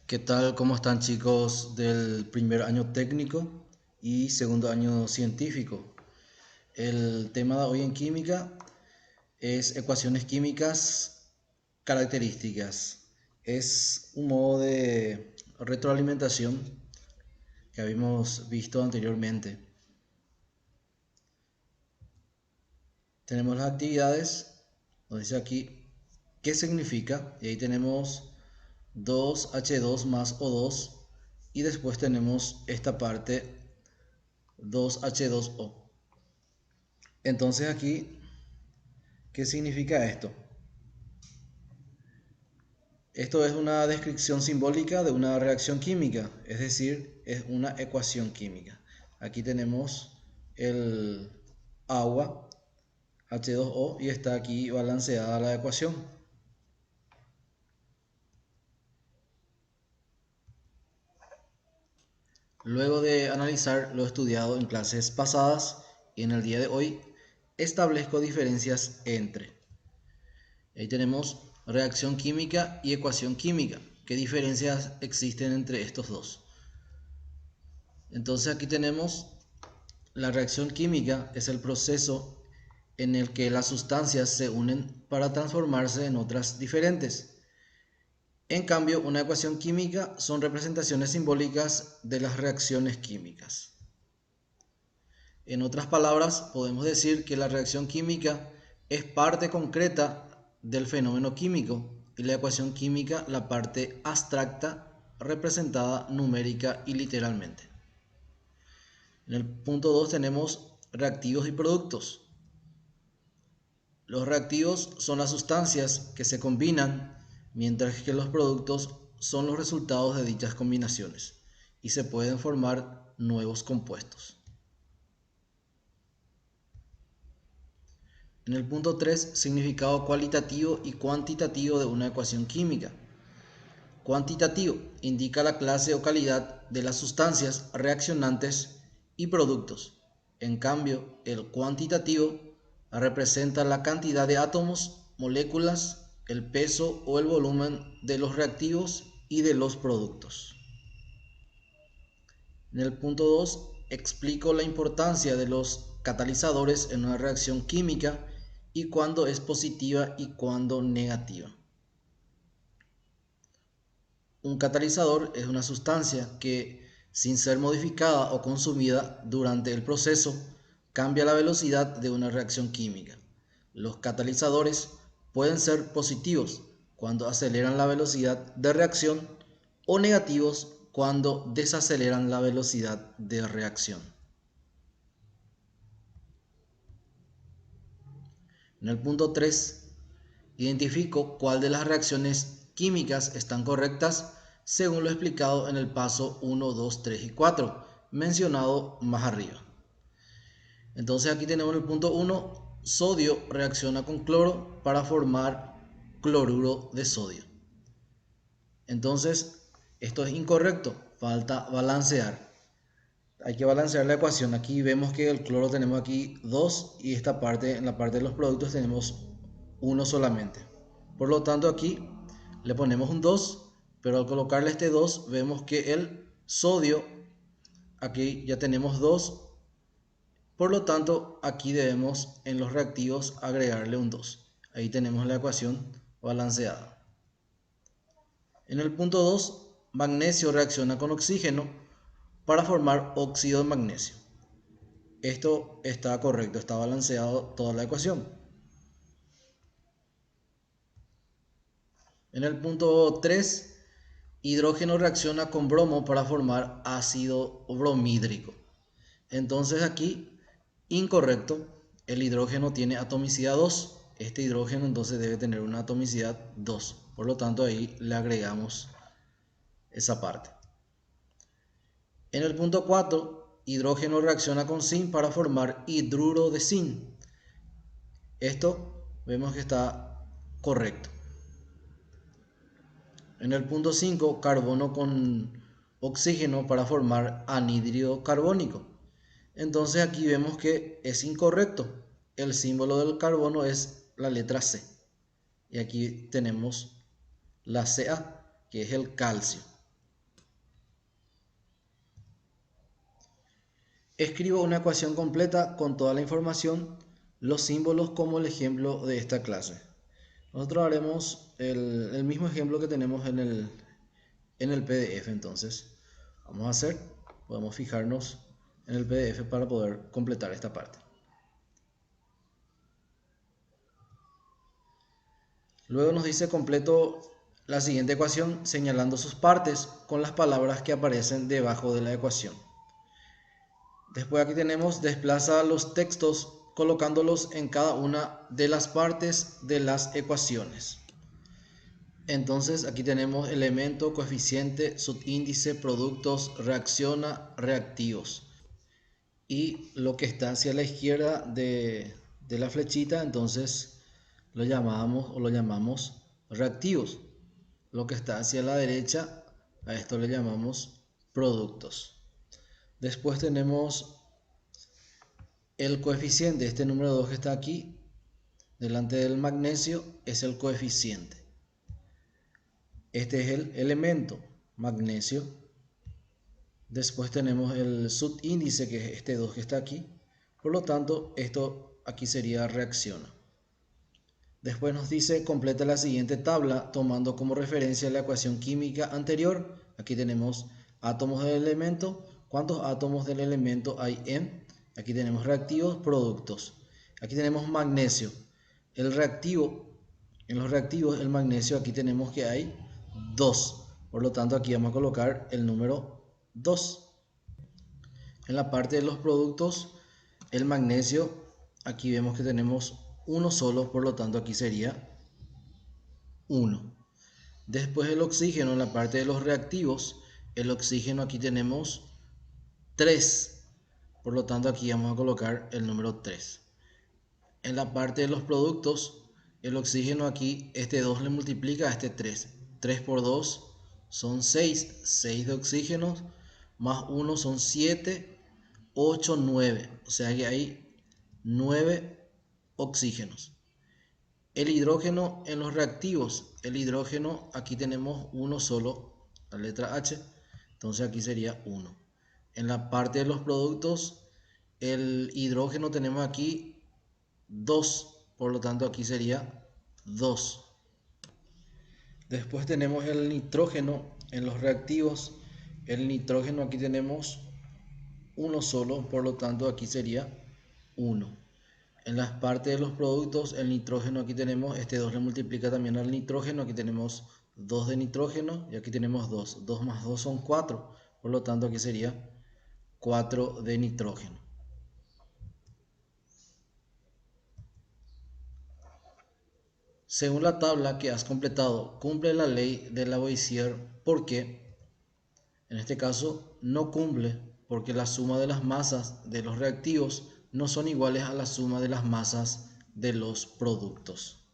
¿Qué tal? ¿Cómo están, chicos del primer año técnico y segundo año científico? El tema de hoy en química es ecuaciones químicas características. Es un modo de retroalimentación que habíamos visto anteriormente. Tenemos las actividades, nos dice aquí qué significa, y ahí tenemos 2H2 más O2 y después tenemos esta parte 2H2O. Entonces aquí, ¿qué significa esto? Esto es una descripción simbólica de una reacción química, es decir, es una ecuación química. Aquí tenemos el agua, H2O, y está aquí balanceada la ecuación. Luego de analizar lo estudiado en clases pasadas y en el día de hoy, establezco diferencias entre. Ahí tenemos reacción química y ecuación química. ¿Qué diferencias existen entre estos dos? Entonces aquí tenemos la reacción química, es el proceso en el que las sustancias se unen para transformarse en otras diferentes. En cambio, una ecuación química son representaciones simbólicas de las reacciones químicas. En otras palabras, podemos decir que la reacción química es parte concreta del fenómeno químico y la ecuación química la parte abstracta representada numérica y literalmente. En el punto 2 tenemos reactivos y productos. Los reactivos son las sustancias que se combinan, mientras que los productos son los resultados de dichas combinaciones y se pueden formar nuevos compuestos. En el punto 3, significado cualitativo y cuantitativo de una ecuación química. Cuantitativo indica la clase o calidad de las sustancias reaccionantes y productos. En cambio, el cuantitativo representa la cantidad de átomos, moléculas, el peso o el volumen de los reactivos y de los productos. En el punto 2, explico la importancia de los catalizadores en una reacción química y cuándo es positiva y cuándo negativa. Un catalizador es una sustancia que, sin ser modificada o consumida durante el proceso, cambia la velocidad de una reacción química. Los catalizadores pueden ser positivos cuando aceleran la velocidad de reacción o negativos cuando desaceleran la velocidad de reacción. En el punto 3, identifico cuál de las reacciones químicas están correctas según lo explicado en el paso 1, 2, 3 y 4, mencionado más arriba. Entonces aquí tenemos el punto 1, sodio reacciona con cloro para formar cloruro de sodio. Entonces, esto es incorrecto, falta balancear. Hay que balancear la ecuación. Aquí vemos que el cloro tenemos aquí 2 y esta parte, en la parte de los productos tenemos 1 solamente. Por lo tanto aquí le ponemos un 2, pero al colocarle este 2 vemos que el sodio, aquí ya tenemos 2. Por lo tanto aquí debemos en los reactivos agregarle un 2. Ahí tenemos la ecuación balanceada. En el punto 2, magnesio reacciona con oxígeno para formar óxido de magnesio. Esto está correcto, está balanceado toda la ecuación. En el punto 3, hidrógeno reacciona con bromo para formar ácido bromhídrico. Entonces aquí, incorrecto, el hidrógeno tiene atomicidad 2. Este hidrógeno entonces debe tener una atomicidad 2. Por lo tanto ahí le agregamos esa parte. En el punto 4, hidrógeno reacciona con zinc para formar hidruro de zinc. Esto vemos que está correcto. En el punto 5, carbono con oxígeno para formar anhídrido carbónico. Entonces aquí vemos que es incorrecto. El símbolo del carbono es la letra C. Y aquí tenemos la Ca, que es el calcio. Escribo una ecuación completa con toda la información, los símbolos como el ejemplo de esta clase. Nosotros haremos el mismo ejemplo que tenemos en el PDF. Entonces vamos a hacer, podemos fijarnos en el PDF para poder completar esta parte. Luego nos dice completo la siguiente ecuación señalando sus partes con las palabras que aparecen debajo de la ecuación. Después aquí tenemos desplaza los textos colocándolos en cada una de las partes de las ecuaciones. Entonces aquí tenemos elemento, coeficiente, subíndice, productos, reacciona, reactivos. Y lo que está hacia la izquierda de la flechita, entonces lo llamamos reactivos. Lo que está hacia la derecha, a esto le llamamos productos. Después tenemos el coeficiente, este número 2 que está aquí, delante del magnesio, es el coeficiente. Este es el elemento, magnesio. Después tenemos el subíndice, que es este 2 que está aquí. Por lo tanto, esto aquí sería reacciona. Después nos dice completa la siguiente tabla tomando como referencia la ecuación química anterior. Aquí tenemos átomos del elemento. ¿Cuántos átomos del elemento hay en? Aquí tenemos reactivos, productos. Aquí tenemos magnesio. El reactivo, en los reactivos, el magnesio, aquí tenemos que hay 2. Por lo tanto, aquí vamos a colocar el número 2. En la parte de los productos, el magnesio, aquí vemos que tenemos uno solo, por lo tanto aquí sería 1. Después el oxígeno, en la parte de los reactivos, el oxígeno aquí tenemos 3. Por lo tanto aquí vamos a colocar el número 3. En la parte de los productos, el oxígeno aquí, este 2 le multiplica a este 3. 3 por 2 son 6. 6 de oxígeno más 1 son 7. 8, 9. O sea que hay 9 oxígenos. El hidrógeno en los reactivos, el hidrógeno aquí tenemos uno solo, la letra H, entonces aquí sería 1. En la parte de los productos, el hidrógeno tenemos aquí 2, por lo tanto aquí sería 2. Después tenemos el nitrógeno en los reactivos, el nitrógeno aquí tenemos uno solo, por lo tanto aquí sería 1. En las partes de los productos, el nitrógeno aquí tenemos, este 2 le multiplica también al nitrógeno, aquí tenemos 2 de nitrógeno y aquí tenemos 2. 2 más 2 son 4, por lo tanto aquí sería 4 de nitrógeno. Según la tabla que has completado, cumple la ley de Lavoisier porque, en este caso, no cumple porque la suma de las masas de los reactivos no son iguales a la suma de las masas de los productos.